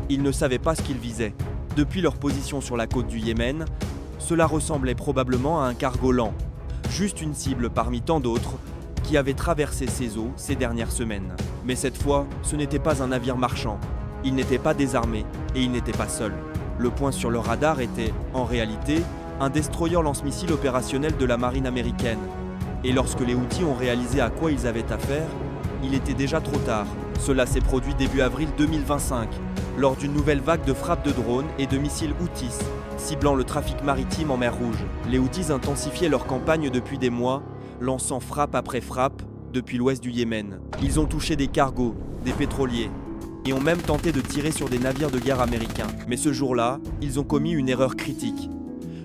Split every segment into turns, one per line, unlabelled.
Ils ne savaient pas ce qu'ils visaient. Depuis leur position sur la côte du Yémen, cela ressemblait probablement à un cargo lent, juste une cible parmi tant d'autres qui avaient traversé ces eaux ces dernières semaines. Mais cette fois, ce n'était pas un navire marchand. Il n'était pas désarmé et il n'était pas seul. Le point sur le radar était, en réalité, un destroyer lance-missiles opérationnel de la marine américaine. Et lorsque les Houthis ont réalisé à quoi ils avaient affaire, il était déjà trop tard. Cela s'est produit début avril 2025, lors d'une nouvelle vague de frappes de drones et de missiles Houthis, ciblant le trafic maritime en mer Rouge. Les Houthis intensifiaient leur campagne depuis des mois, lançant frappe après frappe depuis l'ouest du Yémen. Ils ont touché des cargos, des pétroliers, et ont même tenté de tirer sur des navires de guerre américains. Mais ce jour-là, ils ont commis une erreur critique.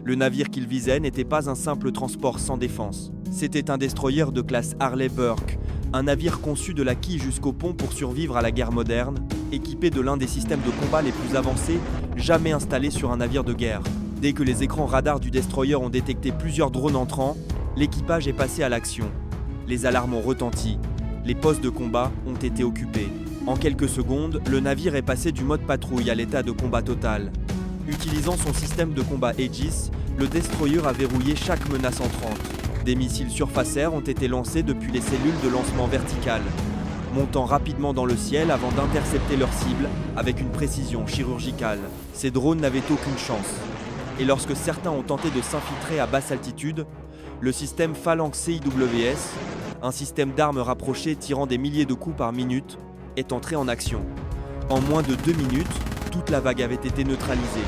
Le navire qu'ils visaient n'était pas un simple transport sans défense. C'était un destroyer de classe Harley Burke, un navire conçu de la quille jusqu'au pont pour survivre à la guerre moderne, équipé de l'un des systèmes de combat les plus avancés jamais installés sur un navire de guerre. Dès que les écrans radars du destroyer ont détecté plusieurs drones entrants, l'équipage est passé à l'action. Les alarmes ont retenti, les postes de combat ont été occupés. En quelques secondes, le navire est passé du mode patrouille à l'état de combat total. Utilisant son système de combat Aegis, le destroyer a verrouillé chaque menace entrante. Des missiles surface-air ont été lancés depuis les cellules de lancement verticales, montant rapidement dans le ciel avant d'intercepter leur cible avec une précision chirurgicale. Ces drones n'avaient aucune chance. Et lorsque certains ont tenté de s'infiltrer à basse altitude, le système Phalanx CIWS, un système d'armes rapprochées tirant des milliers de coups par minute, est entré en action. En moins de 2 minutes, toute la vague avait été neutralisée.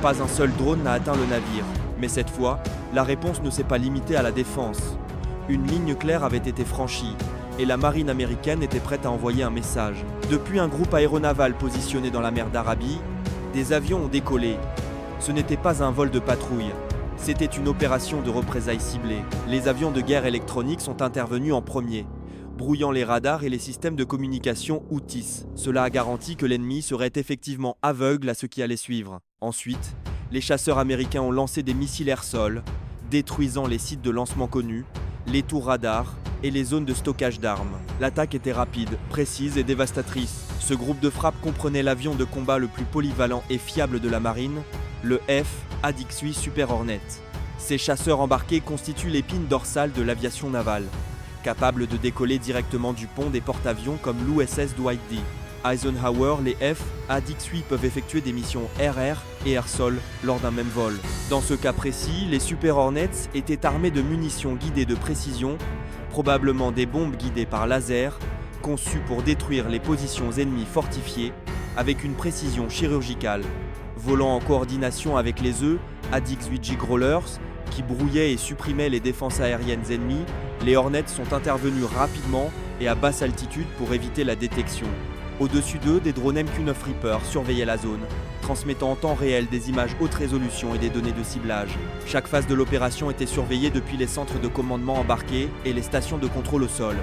Pas un seul drone n'a atteint le navire. Mais cette fois, la réponse ne s'est pas limitée à la défense. Une ligne claire avait été franchie, et la marine américaine était prête à envoyer un message. Depuis un groupe aéronaval positionné dans la mer d'Arabie, des avions ont décollé. Ce n'était pas un vol de patrouille, c'était une opération de représailles ciblée. Les avions de guerre électroniques sont intervenus en premier, brouillant les radars et les systèmes de communication Houthis. Cela a garanti que l'ennemi serait effectivement aveugle à ce qui allait suivre. Ensuite, les chasseurs américains ont lancé des missiles air-sol, détruisant les sites de lancement connus, les tours radars et les zones de stockage d'armes. L'attaque était rapide, précise et dévastatrice. Ce groupe de frappe comprenait l'avion de combat le plus polyvalent et fiable de la marine, le F-Adix-8 Super Hornet. Ces chasseurs embarqués constituent l'épine dorsale de l'aviation navale, capables de décoller directement du pont des porte-avions comme l'USS Dwight D. Eisenhower, les F-Adix-8 peuvent effectuer des missions air-air et air-sol lors d'un même vol. Dans ce cas précis, les Super Hornets étaient armés de munitions guidées de précision, probablement des bombes guidées par laser, conçues pour détruire les positions ennemies fortifiées avec une précision chirurgicale. Volant en coordination avec les Adix-8 J-Growlers, qui brouillaient et supprimaient les défenses aériennes ennemies, les Hornets sont intervenus rapidement et à basse altitude pour éviter la détection. Au-dessus d'eux, des drones MQ-9 Reaper surveillaient la zone, transmettant en temps réel des images haute résolution et des données de ciblage. Chaque phase de l'opération était surveillée depuis les centres de commandement embarqués et les stations de contrôle au sol.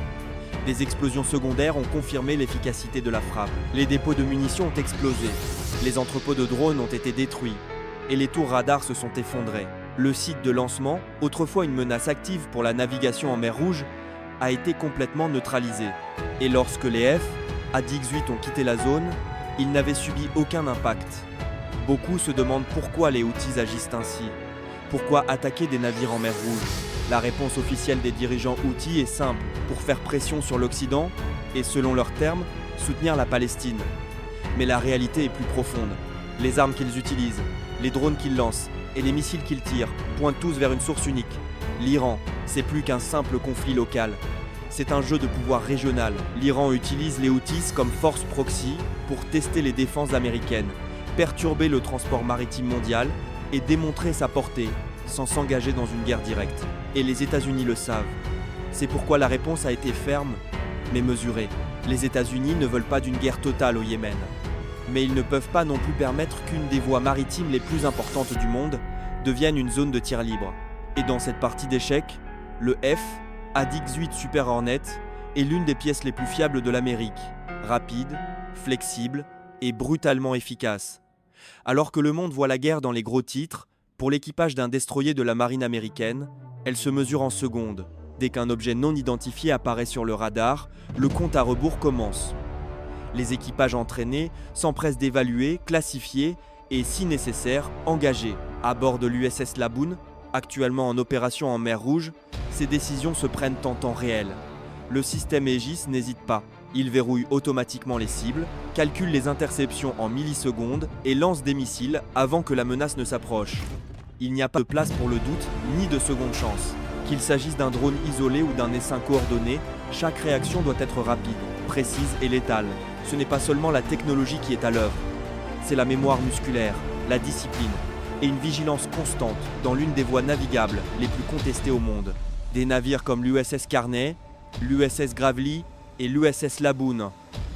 Des explosions secondaires ont confirmé l'efficacité de la frappe. Les dépôts de munitions ont explosé, les entrepôts de drones ont été détruits et les tours radars se sont effondrés. Le site de lancement, autrefois une menace active pour la navigation en mer Rouge, a été complètement neutralisé. Et lorsque les F-Adix-8 ont quitté la zone, ils n'avaient subi aucun impact. Beaucoup se demandent pourquoi les Houthis agissent ainsi. Pourquoi attaquer des navires en mer Rouge? La réponse officielle des dirigeants Houthis est simple, pour faire pression sur l'Occident et, selon leurs termes, soutenir la Palestine. Mais la réalité est plus profonde. Les armes qu'ils utilisent, les drones qu'ils lancent et les missiles qu'ils tirent pointent tous vers une source unique. L'Iran, c'est plus qu'un simple conflit local. C'est un jeu de pouvoir régional. L'Iran utilise les Houthis comme force proxy pour tester les défenses américaines, perturber le transport maritime mondial et démontrer sa portée sans s'engager dans une guerre directe. Et les États-Unis le savent. C'est pourquoi la réponse a été ferme, mais mesurée. Les États-Unis ne veulent pas d'une guerre totale au Yémen. Mais ils ne peuvent pas non plus permettre qu'une des voies maritimes les plus importantes du monde devienne une zone de tir libre. Et dans cette partie d'échecs, le F-Adix-8 Super Hornet est l'une des pièces les plus fiables de l'Amérique. Rapide, flexible et brutalement efficace. Alors que le monde voit la guerre dans les gros titres, pour l'équipage d'un destroyer de la marine américaine, elle se mesure en secondes. Dès qu'un objet non identifié apparaît sur le radar, le compte à rebours commence. Les équipages entraînés s'empressent d'évaluer, classifier et, si nécessaire, engager. À bord de l'USS Laboon, actuellement en opération en mer Rouge, ces décisions se prennent en temps réel. Le système Aegis n'hésite pas. Il verrouille automatiquement les cibles, calcule les interceptions en millisecondes et lance des missiles avant que la menace ne s'approche. Il n'y a pas de place pour le doute ni de seconde chance. Qu'il s'agisse d'un drone isolé ou d'un essaim coordonné, chaque réaction doit être rapide, précise et létale. Ce n'est pas seulement la technologie qui est à l'œuvre, c'est la mémoire musculaire, la discipline et une vigilance constante dans l'une des voies navigables les plus contestées au monde. Des navires comme l'USS Carney, l'USS Gravely et l'USS Laboon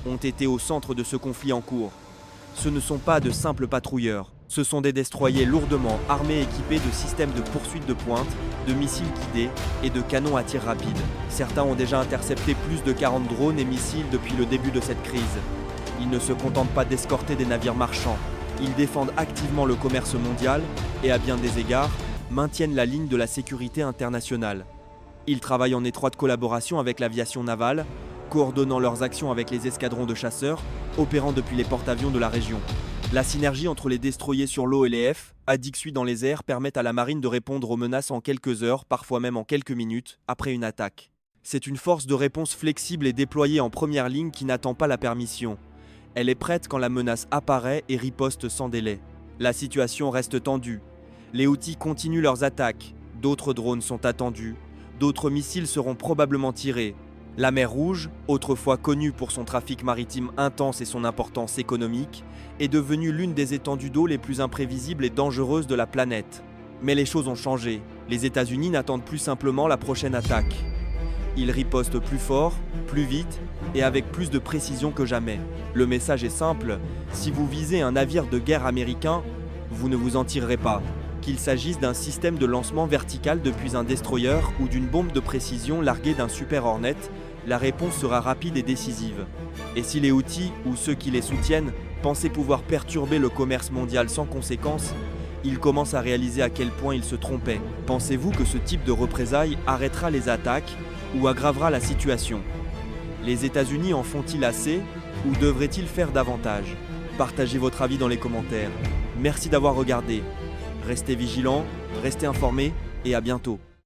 ont été au centre de ce conflit en cours. Ce ne sont pas de simples patrouilleurs, ce sont des destroyers lourdement armés et équipés de systèmes de poursuite de pointe, de missiles guidés et de canons à tir rapide. Certains ont déjà intercepté plus de 40 drones et missiles depuis le début de cette crise. Ils ne se contentent pas d'escorter des navires marchands, ils défendent activement le commerce mondial et à bien des égards, maintiennent la ligne de la sécurité internationale. Ils travaillent en étroite collaboration avec l'aviation navale, coordonnant leurs actions avec les escadrons de chasseurs, opérant depuis les porte-avions de la région. La synergie entre les destroyers sur l'eau et les F, Adixui dans les airs, permettent à la marine de répondre aux menaces en quelques heures, parfois même en quelques minutes, après une attaque. C'est une force de réponse flexible et déployée en première ligne qui n'attend pas la permission. Elle est prête quand la menace apparaît et riposte sans délai. La situation reste tendue. Les Houthis continuent leurs attaques. D'autres drones sont attendus. D'autres missiles seront probablement tirés. La mer Rouge, autrefois connue pour son trafic maritime intense et son importance économique, est devenue l'une des étendues d'eau les plus imprévisibles et dangereuses de la planète. Mais les choses ont changé. Les États-Unis n'attendent plus simplement la prochaine attaque. Ils ripostent plus fort, plus vite et avec plus de précision que jamais. Le message est simple, si vous visez un navire de guerre américain, vous ne vous en tirerez pas. Qu'il s'agisse d'un système de lancement vertical depuis un destroyer ou d'une bombe de précision larguée d'un Super Hornet, la réponse sera rapide et décisive. Et si les Houthis ou ceux qui les soutiennent pensaient pouvoir perturber le commerce mondial sans conséquence, ils commencent à réaliser à quel point ils se trompaient. Pensez-vous que ce type de représailles arrêtera les attaques ou aggravera la situation? Les États-Unis en font-ils assez ou devraient-ils faire davantage? Partagez votre avis dans les commentaires. Merci d'avoir regardé. Restez vigilants, restez informés et à bientôt.